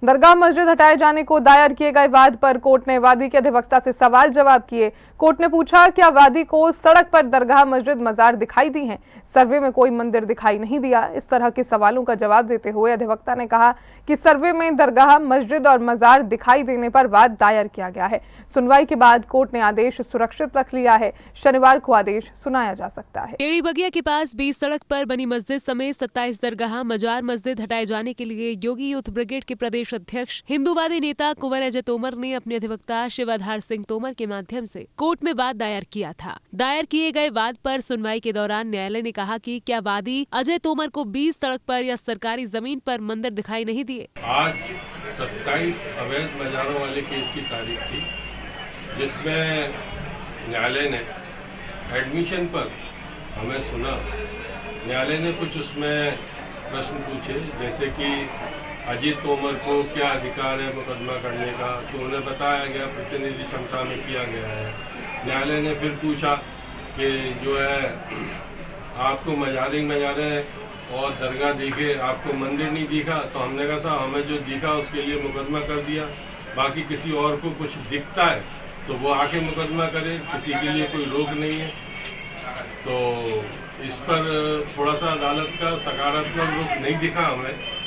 दरगाह मस्जिद हटाए जाने को दायर किए गए वाद पर कोर्ट ने वादी के अधिवक्ता से सवाल जवाब किए। कोर्ट ने पूछा, क्या वादी को सड़क पर दरगाह मस्जिद मजार दिखाई दी हैं? सर्वे में कोई मंदिर दिखाई नहीं दिया। इस तरह के सवालों का जवाब देते हुए अधिवक्ता ने कहा कि सर्वे में दरगाह मस्जिद और मजार दिखाई देने पर वाद दायर किया गया है। सुनवाई के बाद कोर्ट ने आदेश सुरक्षित रख लिया है। शनिवार को आदेश सुनाया जा सकता है। टेढ़ी बगिया के पास 20 सड़क पर बनी मस्जिद समेत 27 दरगाह मजार मस्जिद हटाए जाने के लिए योगी यूथ ब्रिगेड के प्रदेश अध्यक्ष हिंदूवादी नेता कुंवर अजय तोमर ने अपने अधिवक्ता शिवाधार सिंह तोमर के माध्यम से कोर्ट में वाद दायर किया था। दायर किए गए वाद पर सुनवाई के दौरान न्यायालय ने कहा कि क्या वादी अजय तोमर को 20 सड़क पर या सरकारी जमीन पर मंदिर दिखाई नहीं दिए। आज 27 अवैध मजारों वाले केस की तारीख थी, जिसमें न्यायालय ने एडमिशन पर हमें सुना। न्यायालय ने कुछ उसमें प्रश्न पूछे, जैसे कि अजय तोमर को क्या अधिकार है मुकदमा करने का, तो उन्हें बताया गया प्रतिनिधि क्षमता में किया गया है। न्यायालय ने फिर पूछा कि जो है आपको नजारे और दरगाह दिखे, आपको मंदिर नहीं दिखा, तो हमने कहा साहब हमें जो दिखा उसके लिए मुकदमा कर दिया, बाकी किसी और को कुछ दिखता है तो वो आके मुकदमा करे, किसी के लिए कोई रोक नहीं है। तो इस पर थोड़ा सा अदालत का सकारात्मक रुख नहीं दिखा हमें।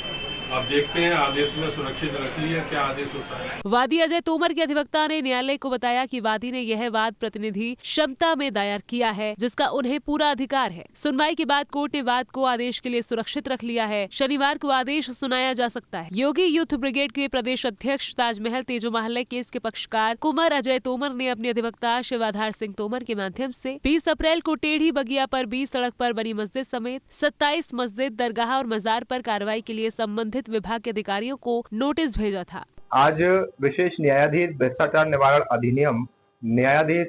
अब देखते हैं, आदेश में सुरक्षित रख लिया, क्या आदेश होता है। वादी अजय तोमर के अधिवक्ता ने न्यायालय को बताया कि वादी ने यह वाद प्रतिनिधि क्षमता में दायर किया है, जिसका उन्हें पूरा अधिकार है। सुनवाई के बाद कोर्ट ने वाद को आदेश के लिए सुरक्षित रख लिया है। शनिवार को आदेश सुनाया जा सकता है। योगी यूथ ब्रिगेड के प्रदेश अध्यक्ष ताजमहल तेजो महल केस के पक्षकार कुंवर अजय तोमर ने अपने अधिवक्ता शिवाधार सिंह तोमर के माध्यम से 20 अप्रैल को टेढ़ी बगिया पर 20 सड़क पर बनी मस्जिद समेत 27 मस्जिद दरगाह और मजार पर कार्रवाई के लिए संबंधित विभाग के अधिकारियों को नोटिस भेजा था। आज विशेष न्यायाधीश भ्रष्टाचार निवारण अधिनियम न्यायाधीश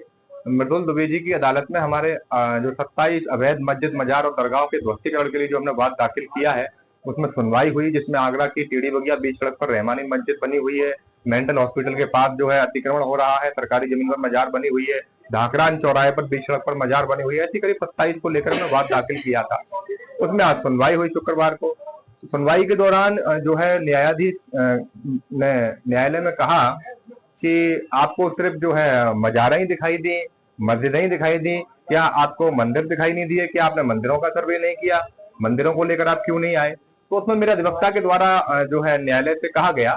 मृदुल दुबे जी की अदालत में हमारे जो 27 अवैध मस्जिद मजार और दरगाहों के ध्वस्तीकरण के लिए जो हमने वाद दाखिल किया है, उसमें सुनवाई हुई, जिसमें आगरा की टेढ़ी बगिया 20 सड़क पर रहमानी मस्जिद बनी हुई है, मेंटल हॉस्पिटल के पास जो है अतिक्रमण हो रहा है, सरकारी जमीन पर मजार बनी हुई है, धाकरान चौराहे पर 20 सड़क पर मजार बनी हुई है। ऐसी करीब 27 को लेकर हमने वाद दाखिल किया था। उसमें आज सुनवाई हुई शुक्रवार को। सुनवाई के दौरान जो है न्यायाधीश ने न्यायालय में कहा कि आपको सिर्फ जो है मजारें ही दिखाई दी, मस्जिदें ही दिखाई दी, क्या आपको मंदिर दिखाई नहीं दिए? क्या आपने मंदिरों का सर्वे नहीं किया? मंदिरों को लेकर आप क्यों नहीं आए? तो उसमें मेरे अधिवक्ता के द्वारा जो है न्यायालय से कहा गया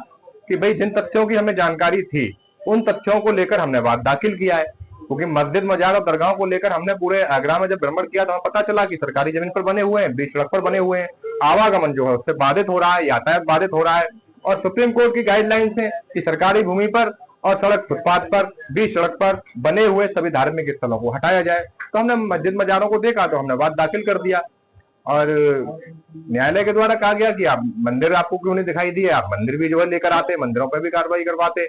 कि भाई जिन तथ्यों की हमें जानकारी थी उन तथ्यों को लेकर हमने वाद दाखिल किया है, क्योंकि मस्जिद मजार और दरगाहों को लेकर हमने पूरे आगरा में जब भ्रमण किया तो हमें पता चला कि सरकारी जमीन पर बने हुए हैं, 20 सड़क पर बने हुए हैं, आवागमन जो है उससे बाधित हो रहा है, यातायात बाधित हो रहा है। और सुप्रीम कोर्ट की गाइडलाइंस है कि सरकारी भूमि पर और सड़क फुटपाथ पर 20 सड़क पर बने हुए सभी धार्मिक स्थलों को हटाया जाए। तो हमने मस्जिद मजारों को देखा तो हमने वाद दाखिल कर दिया और न्यायालय के द्वारा कहा गया कि आप मंदिर आपको क्यों नहीं दिखाई दिए, आप मंदिर भी जो है लेकर आते, मंदिरों पर भी कार्रवाई करवाते।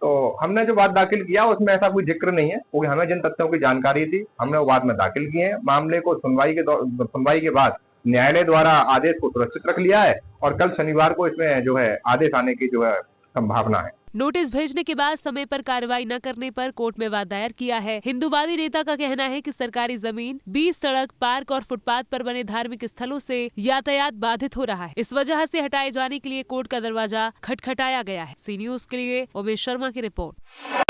तो हमने जो वाद दाखिल किया उसमें ऐसा कोई जिक्र नहीं है, क्योंकि हमें जिन तथ्यों की जानकारी थी हमने वो वाद में दाखिल किए हैं। मामले को सुनवाई के बाद न्यायालय द्वारा आदेश को सुरक्षित रख लिया है और कल शनिवार को इसमें जो है आदेश आने की जो है संभावना है। नोटिस भेजने के बाद समय पर कार्रवाई न करने पर कोर्ट में वाद दायर किया है। हिंदूवादी नेता का कहना है कि सरकारी जमीन, 20 सड़क, पार्क और फुटपाथ पर बने धार्मिक स्थलों से यातायात बाधित हो रहा है। इस वजह से हटाए जाने के लिए कोर्ट का दरवाजा खटखटाया गया है। सी न्यूज के लिए उमेश शर्मा की रिपोर्ट।